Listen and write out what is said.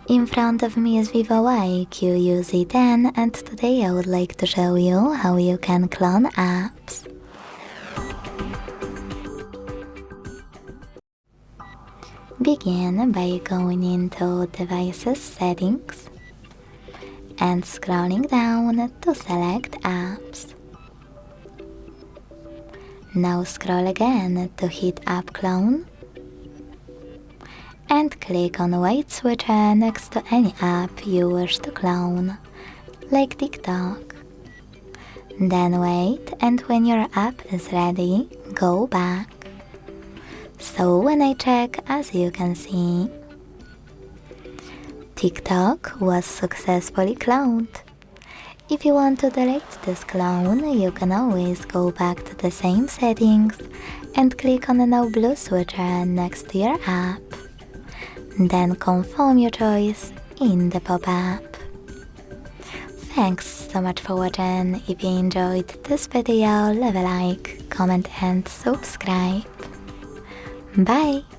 In front of me is VIVO iQOO Z10 and today I would like to show you how you can clone apps. Begin by going into Devices Settings and scrolling down to select Apps. Now scroll again to hit App Clone and click on White switcher next to any app you wish to clone, like TikTok. Then wait, and when your app is ready, go back. So when I check, as you can see, TikTok was successfully cloned. If you want to delete this clone, you can always go back to the same settings and click on the now blue switcher next to your app. Then confirm your choice in the pop-up. Thanks so much for watching. If you enjoyed this video, leave a like, comment and subscribe. Bye!